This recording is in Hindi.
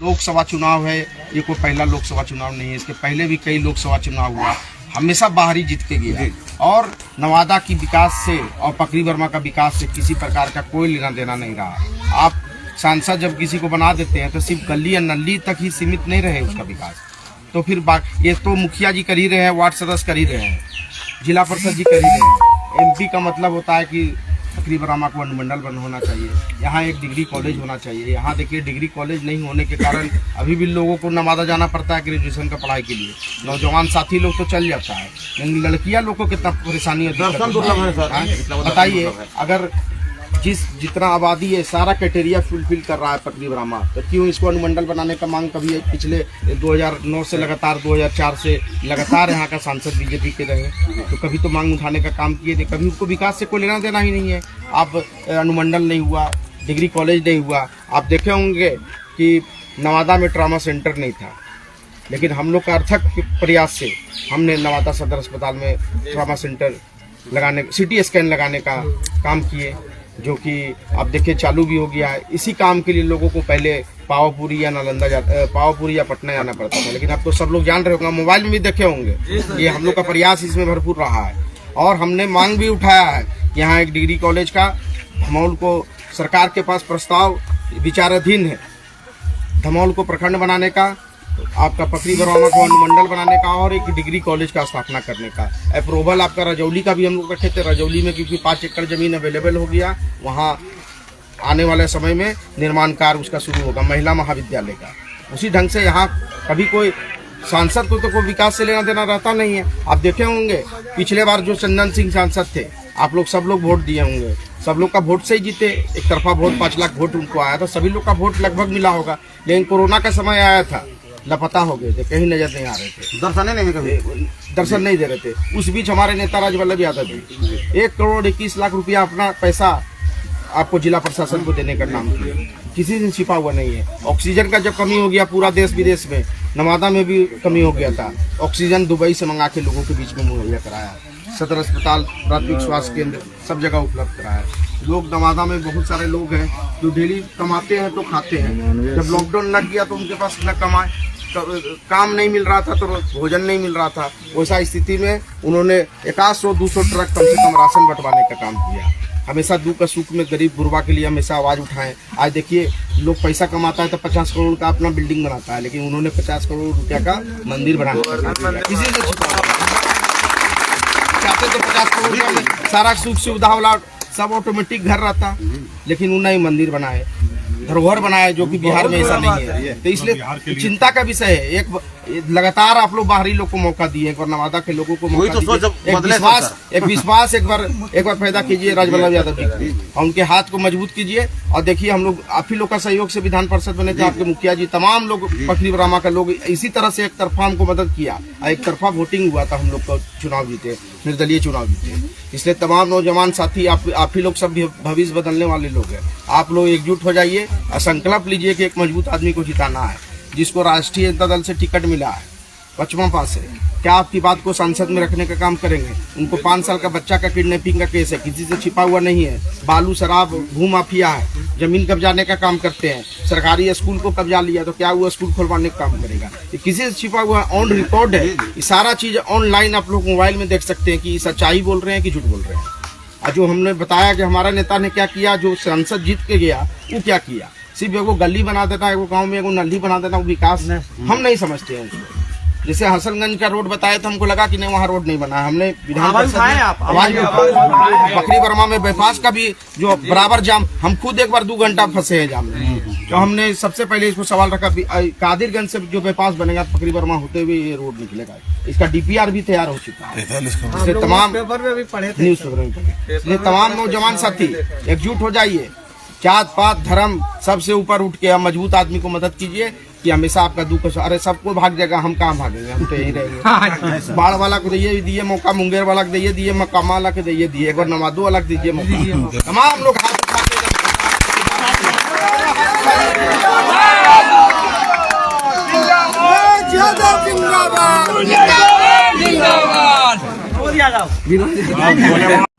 लोकसभा चुनाव है, ये कोई पहला लोकसभा चुनाव नहीं है, इसके पहले भी कई लोकसभा चुनाव हुआ, हमेशा बाहरी जीत के गया और नवादा की विकास से और पकरी वर्मा का विकास से किसी प्रकार का कोई लेना देना नहीं रहा। आप सांसद जब किसी को बना देते हैं तो सिर्फ गली या नली तक ही सीमित नहीं रहे उसका विकास, तो फिर ये तो मुखिया जी कर ही रहे हैं, वार्ड सदस्य कर ही रहे हैं, जिला परिषद जी कर ही रहे हैं। एमपी का मतलब होता है कि पकरी वर्मा को अनुमंडल बंद होना चाहिए, यहाँ एक डिग्री कॉलेज होना चाहिए। यहाँ देखिए डिग्री कॉलेज नहीं होने के कारण अभी भी लोगों को नवादा जाना पड़ता है ग्रेजुएशन का पढ़ाई के लिए। नौजवान साथी लोग तो चल जाता है, लेकिन लड़कियाँ लोग को कितना परेशानी है बताइए। अगर जितना आबादी है सारा क्राइटेरिया फुलफिल कर रहा है पकरी वर्मा, तो क्यों इसको अनुमंडल बनाने का मांग कभी पिछले 2009 से लगातार 2004 से लगातार यहाँ का सांसद बीजेपी के रहे, तो कभी तो मांग उठाने का काम किए थे, कभी उनको विकास से कोई लेना देना ही नहीं है। आप अनुमंडल नहीं हुआ, डिग्री कॉलेज नहीं हुआ, आप देखे होंगे कि नवादा में ट्रामा सेंटर नहीं था, लेकिन हम लोग का अर्थक प्रयास से हमने नवादा सदर अस्पताल में ट्रामा सेंटर लगाने, सिटी स्कैन लगाने का काम किए, जो कि आप देखिए चालू भी हो गया है। इसी काम के लिए लोगों को पहले पावापुरी या नालंदा पावापुरी या पटना जाना पड़ता था, लेकिन अब तो सब लोग जान रहे होंगे, मोबाइल में भी देखे होंगे। ये हम लोग का प्रयास इसमें भरपूर रहा है और हमने मांग भी उठाया है यहाँ एक डिग्री कॉलेज का। धमौल को सरकार के पास प्रस्ताव विचाराधीन है, धमौल को प्रखंड बनाने का, आपका पकरी वर्मा को अनुमंडल बनाने का और एक डिग्री कॉलेज का स्थापना करने का। अप्रूवल आपका रजौली का भी हम लोग रखे थे, रजौली में क्योंकि 5 एकड़ जमीन अवेलेबल हो गया, वहाँ आने वाले समय में निर्माण कार्य उसका शुरू होगा, महिला महाविद्यालय का। उसी ढंग से यहाँ कभी कोई सांसद को तो कोई विकास से लेना देना रहता नहीं है। आप देखे होंगे पिछले बार जो चंदन सिंह सांसद थे, आप लोग सब लोग वोट दिए होंगे, सब लोग का वोट से ही जीते, एक तरफा वोट 5 लाख वोट उनको आया था, सभी लोग का वोट लगभग मिला होगा। लेकिन कोरोना का समय आया था, लापता हो गए थे, कहीं नजर नहीं आ रहे थे, दर्शन नहीं दे रहे थे। उस बीच हमारे नेता राजवल्लभ यादव जी 1 करोड़ 21 लाख रुपया अपना पैसा आपको जिला प्रशासन को देने का काम किया, किसी से छिपा हुआ नहीं है। ऑक्सीजन का जब कमी हो गया पूरा देश विदेश में, नवादा में भी कमी हो गया था, ऑक्सीजन दुबई से मंगा के लोगों के बीच में मुहैया कराया, सदर अस्पताल, प्राथमिक स्वास्थ्य केंद्र सब जगह उपलब्ध कराया। लोग नवादा में बहुत सारे लोग हैं जो डेली कमाते हैं तो खाते हैं, जब लॉकडाउन लग गया तो उनके पास न कमाए, काम नहीं मिल रहा था तो भोजन नहीं मिल रहा था। वैसा स्थिति में उन्होंने 100-200 ट्रक कम से कम राशन बंटवाने का काम किया। हमेशा दुख का सुख में गरीब गुरबा के लिए हमेशा आवाज़ उठाएं। आज देखिए लोग पैसा कमाता है तो 50 करोड़ का अपना बिल्डिंग बनाता है, लेकिन उन्होंने 50 करोड़ रुपया का मंदिर बनाने का किसी से चाहते तो 50 करोड़ में सारा सुख सुविधा वाला सब ऑटोमेटिक घर रहता, लेकिन उन्होंने मंदिर बनाए, धरोहर बनाया, जो कि बिहार में ऐसा नहीं है। तो इसलिए चिंता का विषय है। एक लगातार आप लोग बाहरी लोग को मौका दिए, एक बार नवादा के लोगों को मौका दीजिए, एक विश्वास एक बार पैदा कीजिए राजवल्लभ यादव जी और उनके हाथ को मजबूत कीजिए। और देखिए हम लोग आप ही लोग का सहयोग से विधान परिषद बने थे, आपके मुखिया जी तमाम लोग पकरी वर्मा का लोग इसी तरह से एक तरफा हमको मदद किया, एक तरफा वोटिंग हुआ था, हम लोग को चुनाव जीते, निर्दलीय चुनाव जीते। इसलिए तमाम नौजवान साथी आप ही लोग सब भविष्य बदलने वाले लोग हैं, आप लोग एकजुट हो जाइए और संकल्प लीजिए कि एक मजबूत आदमी को जिताना है, जिसको राष्ट्रीय जनता दल से टिकट मिला है पचमा पास है। क्या आपकी बात को संसद में रखने का काम करेंगे? उनको 5 साल का बच्चा का किडनैपिंग का केस है, किसी से छिपा हुआ नहीं है, बालू शराब भू माफिया है, जमीन कब्जाने का काम करते हैं, सरकारी स्कूल को कब्जा लिया तो क्या वो स्कूल खुलवाने का काम करेगा? ये किसी से छिपा हुआ ऑन रिकॉर्ड है, ये सारा चीज ऑनलाइन आप लोग मोबाइल में देख सकते हैं कि सच्चाई बोल रहे हैं कि झूठ बोल रहे हैं। और जो हमने बताया कि हमारा नेता ने क्या किया, जो सांसद जीत के गया वो क्या किया, सिर्फ एगो गली बना देना, एगो गांव में एगो नली बना देना, वो विकास हम नहीं समझते हैं उसको। जैसे हसनगंज का रोड बताया तो हमको लगा कि नहीं वहाँ रोड नहीं बना है, हमने विधान परिषद में आवाज पकरी वर्मा में बाईपास का भी जो बराबर जाम, हम खुद एक बार 2 घंटा फंसे हैं जाम में, तो हमने सबसे पहले इसको सवाल रखा कादिरगंज से जो बाईपास बनेगा पकरी वर्मा होते हुए ये रोड निकलेगा, इसका DPR भी तैयार हो चुका है। इसलिए तमाम न्यूज़ पेपर में पढ़े, इसलिए तमाम नौजवान साथी एकजुट हो जाइए, जात पात धर्म सबसे ऊपर उठ के मजबूत आदमी को मदद कीजिए कि हमेशा आपका दुख। अरे सबको भाग जाएगा, हम कहाँ भागेंगे, हम तो यही रहेंगे। बाढ़ वाला को दिए मौका, मुंगेर वाला को दिए मकामा वाला को दिए, एक बार नवादो वाला को दीजिए मौका। तमाम लोग हाथ उठा के